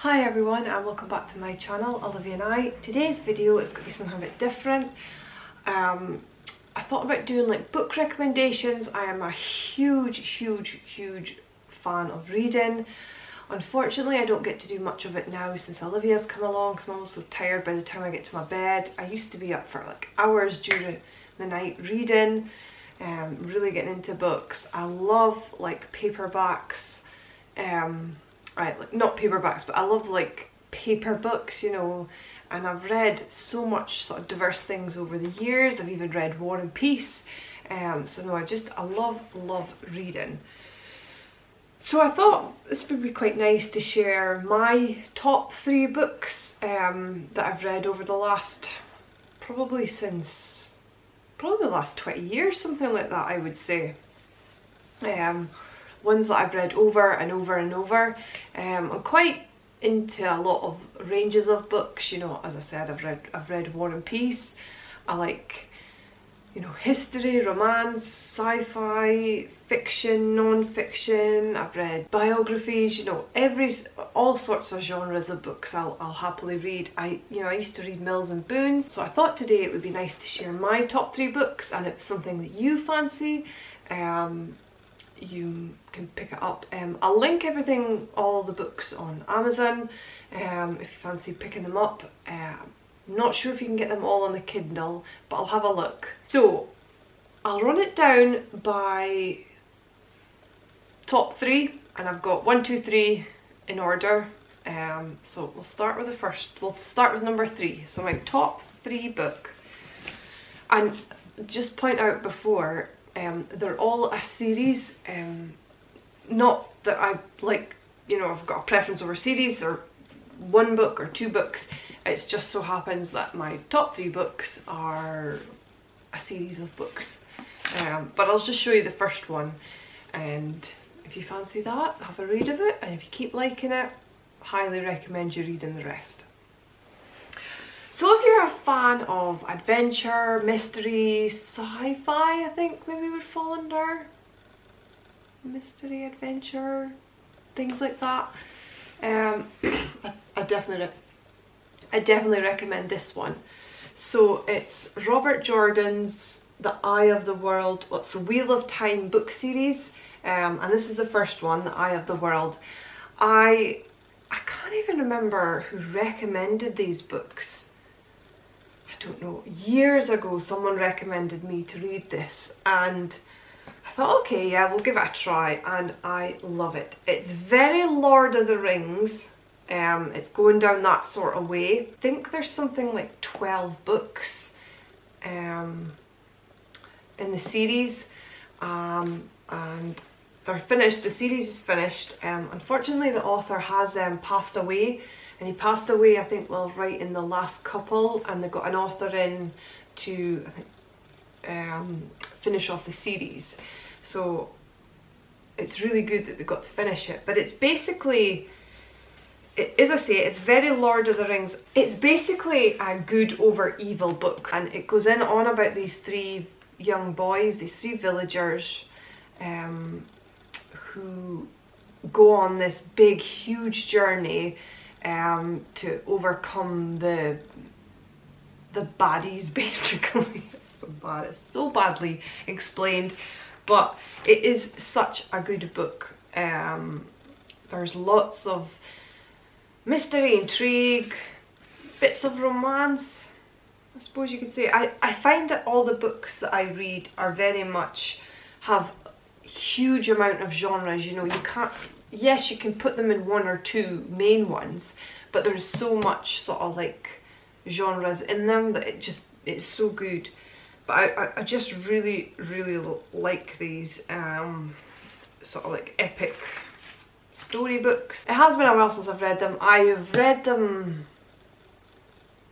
Hi everyone and welcome back to my channel, Olivia and I. Today's video is going to be something a bit different. I thought about doing like book recommendations. I am a huge fan of reading. Unfortunately I don't get to do much of it now since Olivia's come along because I'm almost so tired by the time I get to my bed. I used to be up for like hours during the night reading, really getting into books. I love like paperbacks. Not paperbacks, but I love like paper books, you know, and I've read so much sort of diverse things over the years. I've even read War and Peace, so no, I love reading. So I thought this would be quite nice to share my top 3 books that I've read over the last, probably the last 20 years, something like that I would say. Ones that I've read over and over and over. I'm quite into a lot of ranges of books, you know. As I said, I've read War and Peace. I like, you know, history, romance, sci-fi, fiction, non-fiction. I've read biographies, you know, all sorts of genres of books I'll happily read. I used to read Mills and Boon, so I thought today it would be nice to share my top 3 books, and if it's something that you fancy, you can pick it up. I'll link all the books on Amazon if you fancy picking them up. Not sure if you can get them all on the Kindle, but I'll have a look. So I'll run it down by top 3, and I've got 1, 2, 3 in order. So we'll start with number 3. So my top 3 book, and just point out before, they're all a series. Not that I like, you know, I've got a preference over series or one book or 2 books. It's just so happens that my top 3 books are a series of books. But I'll just show you the first one, and if you fancy that, have a read of it, and if you keep liking it, highly recommend you reading the rest. So if you're a fan of adventure, mystery, sci-fi, I think maybe would fall under mystery, adventure, things like that, I definitely recommend this one. So it's Robert Jordan's The Eye of the World, what's the Wheel of Time book series, and this is the first one, The Eye of the World. I can't even remember who recommended these books. I don't know, years ago someone recommended me to read this, and I thought, okay, yeah, we'll give it a try, and I love it. It's very Lord of the Rings. It's going down that sort of way. I think there's something like 12 books in the series, and they're finished. The series is finished. Unfortunately the author has passed away, and he passed away, I think, well, right in the last couple, and they got an author in to, I think, finish off the series. So it's really good that they got to finish it. But it's basically, as I say, it's very Lord of the Rings. It's basically a good over evil book, and it goes on about these 3 young boys, these 3 villagers, who go on this big, huge journey to overcome the baddies, basically. It's so bad, it's so badly explained, but it is such a good book. There's lots of mystery, intrigue, bits of romance, I suppose you could say. I find that all the books that I read are very much have huge amount of genres, you know. You can't, yes, you can put them in 1 or 2 main ones, but there's so much sort of like genres in them that it's so good. But I just really like these sort of like epic storybooks. It has been a while since I've read them. I've read them,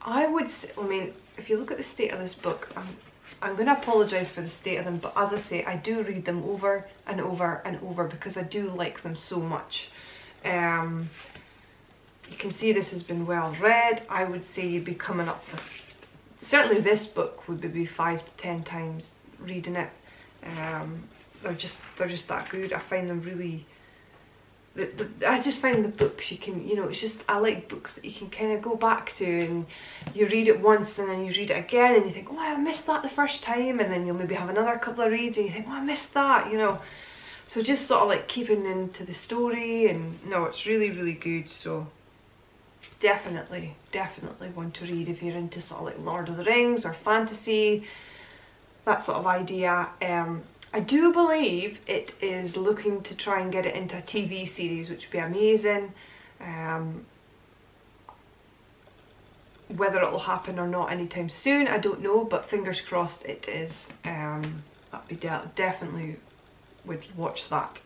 I would say, I mean, if you look at the state of this book, I'm going to apologise for the state of them, but as I say, I do read them over and over and over because I do like them so much. You can see this has been well read. I would say you'd be coming up for, certainly this book would be 5 to 10 times reading it. They're just that good. I find them really I just find the books you can, you know, it's just, I like books that you can kind of go back to, and you read it once and then you read it again and you think, oh, I missed that the first time, and then you'll maybe have another couple of reads and you think, oh, I missed that, you know. So just sort of like keeping into the story, and no, it's really, really good. So definitely one to read if you're into sort of like Lord of the Rings or fantasy, that sort of idea. I do believe it is looking to try and get it into a TV series, which would be amazing. Whether it'll happen or not anytime soon, I don't know, but fingers crossed it is. That'd be definitely would watch that.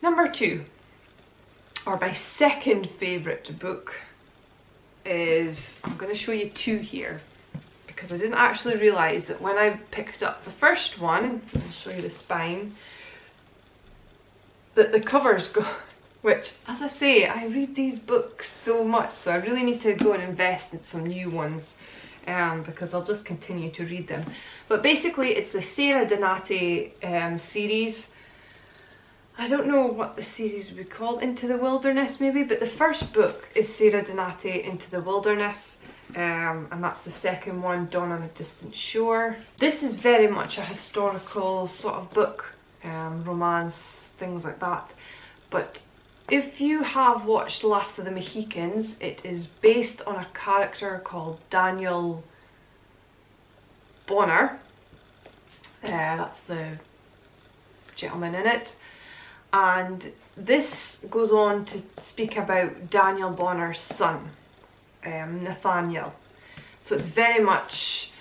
Number 2, or my second favourite book, is, I'm going to show you 2 here, because I didn't actually realise that when I picked up the first one, I'll show you the spine, that the covers go, which, as I say, I read these books so much, so I really need to go and invest in some new ones, because I'll just continue to read them. But basically it's the Sarah Donati series. I don't know what the series would be called, Into the Wilderness maybe, but the first book is Sarah Donati, Into the Wilderness. And that's the second one, Dawn on a Distant Shore. This is very much a historical sort of book, romance, things like that. But if you have watched Last of the Mohicans, it is based on a character called Daniel Bonner. That's the gentleman in it. And this goes on to speak about Daniel Bonner's son, Nathaniel. So it's very much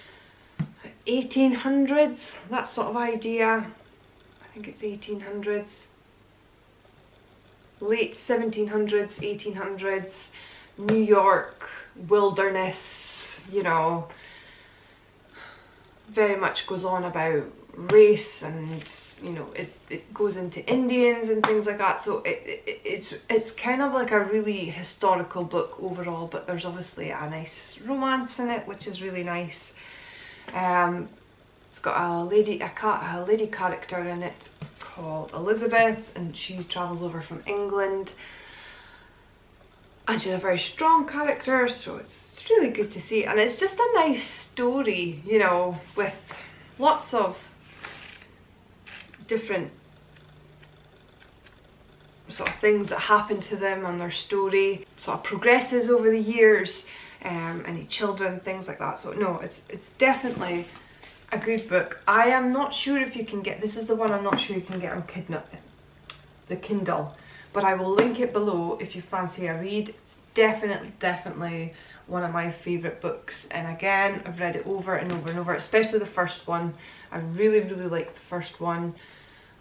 1800s, that sort of idea. I think it's 1800s. Late 1700s, 1800s, New York, wilderness, you know. Very much goes on about race, and you know, it goes into Indians and things like that. So it's kind of like a really historical book overall, but there's obviously a nice romance in it, which is really nice. It's got a lady character in it called Elizabeth, and she travels over from England, and she's a very strong character, so it's really good to see. And it's just a nice story, you know, with lots of different sort of things that happen to them, and their story sort of progresses over the years, any children, things like that. So no, it's definitely a good book. I am not sure if you can get, this is the one I'm not sure you can get on the Kindle, but I will link it below if you fancy a read. It's definitely one of my favourite books, and again, I've read it over and over and over, especially the first one. I really like the first one.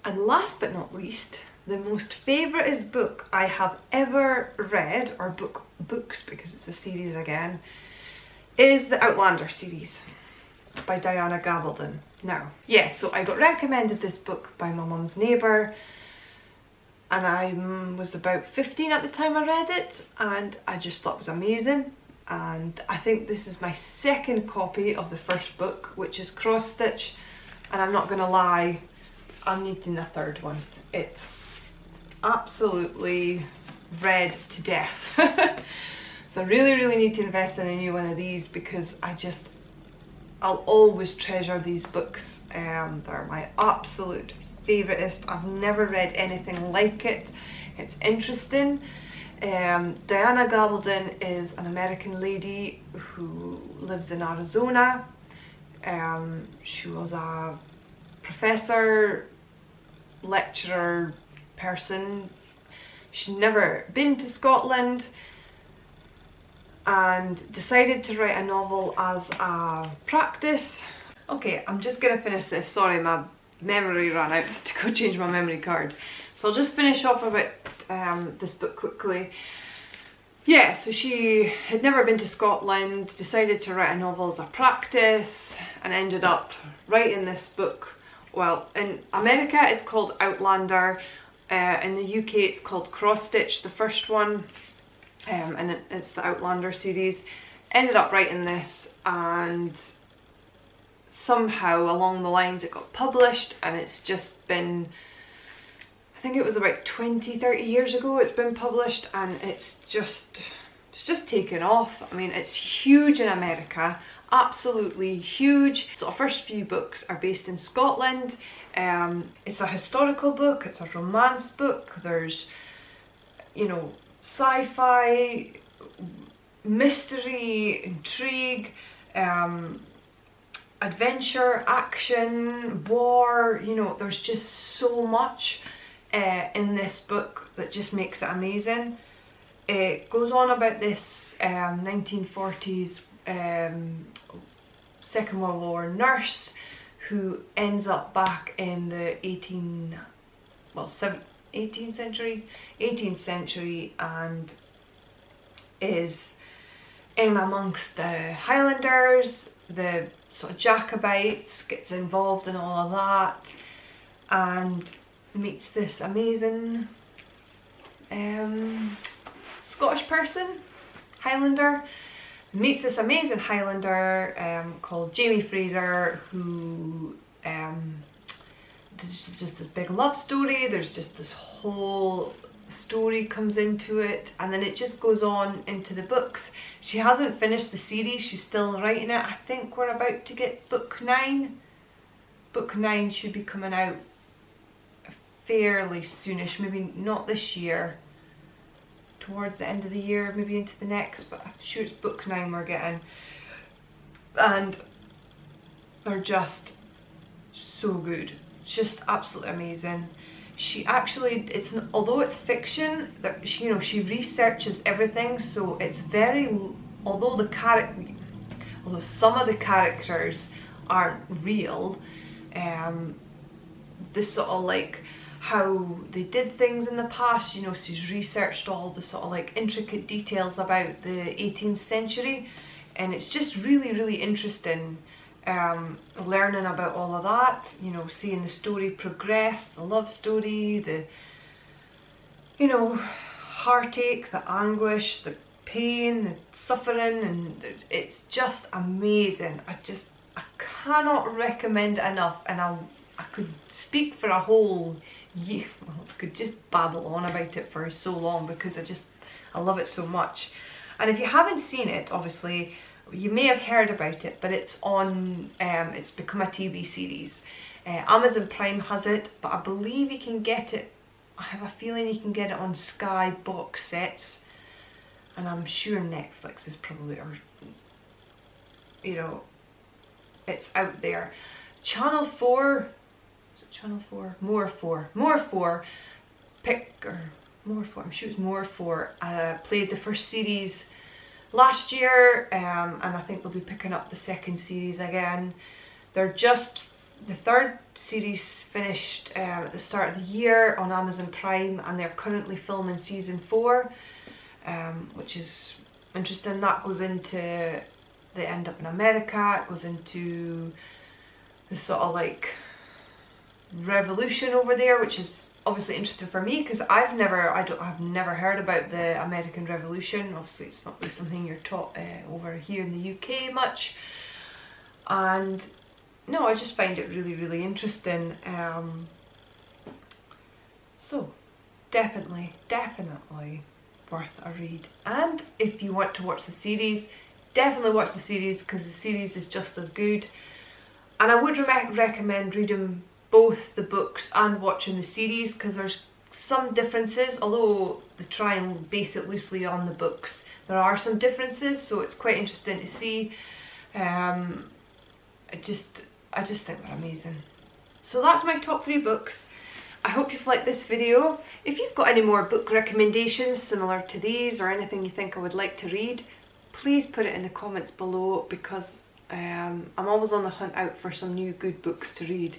And last but not least, the most favouriteest book I have ever read, or books because it's a series again, is the Outlander series by Diana Gabaldon. Now, yeah, so I got recommended this book by my mum's neighbour, and I was about 15 at the time I read it, and I just thought it was amazing. And I think this is my second copy of the first book, which is cross stitch, and I'm not gonna lie, I'm needing a third one. It's absolutely read to death. So I really need to invest in a new one of these, because I'll always treasure these books. They're my absolute favouriteest. I've never read anything like it. It's interesting. Diana Gabaldon is an American lady who lives in Arizona. She was a professor, lecturer person. She'd never been to Scotland, and decided to write a novel as a practice. Okay, I'm just gonna finish this. Sorry, my memory ran out to go change my memory card. So I'll just finish off about this book quickly. Yeah, so she had never been to Scotland, decided to write a novel as a practice, and ended up writing this book. Well, in America it's called Outlander, in the UK it's called Cross Stitch, the first one, and it's the Outlander series. Ended up writing this, and somehow along the lines it got published, and it's just been, I think it was about 20-30 years ago it's been published, and it's just taken off. I mean, it's huge in America, absolutely huge. So our first few books are based in Scotland. It's a historical book, it's a romance book, there's, you know, sci-fi, mystery, intrigue, adventure, action, war, you know, there's just so much in this book that just makes it amazing. It goes on about this 1940s Second World War nurse who ends up back in the 18th century and is in amongst the Highlanders, the sort of Jacobites, gets involved in all of that and meets this amazing Scottish person, Highlander, meets this amazing Highlander called Jamie Fraser, who there's just this big love story, there's just this whole story comes into it, and then it just goes on into the books. She hasn't finished the series, she's still writing it. I think we're about to get book 9. Book 9 should be coming out fairly soonish, maybe not this year, towards the end of the year, maybe into the next, but I'm sure it's book 9 we're getting. And they're just so good, just absolutely amazing. She actually, although it's fiction, that she, you know, she researches everything, so it's very, although some of the characters aren't real, this sort of like how they did things in the past, you know, she's researched all the sort of like intricate details about the 18th century, and it's just really, really interesting learning about all of that, you know, seeing the story progress, the love story, the, you know, heartache, the anguish, the pain, the suffering, and it's just amazing. I cannot recommend it enough, and I could speak for a whole year, well, I could just babble on about it for so long because I love it so much. And if you haven't seen it, obviously, you may have heard about it, but it's on, it's become a TV series. Amazon Prime has it, but I believe you can get it, I have a feeling you can get it on Sky box sets, and I'm sure Netflix is probably, or, you know, it's out there. Channel 4, is it Channel 4? More 4, I'm sure it was More 4, played the first series last year, and I think they'll be picking up the second series again. They're just, the third series finished at the start of the year on Amazon Prime, and they're currently filming season 4, which is interesting. That goes into, they end up in America, it goes into the sort of like revolution over there, which is obviously interesting for me because I've never heard about the American Revolution. Obviously it's not really something you're taught over here in the UK much, and no, I just find it really, really interesting. So definitely worth a read. And if you want to watch the series, definitely watch the series because the series is just as good. And I would recommend reading both the books and watching the series because there's some differences, although they try and base it loosely on the books. There are some differences, so it's quite interesting to see. I just think they're amazing. So that's my top 3 books. I hope you've liked this video. If you've got any more book recommendations similar to these or anything you think I would like to read, please put it in the comments below because I'm always on the hunt out for some new good books to read.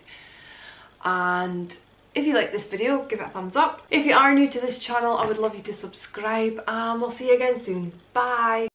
And if you like this video, give it a thumbs up. If you are new to this channel, I would love you to subscribe, and we'll see you again soon. Bye!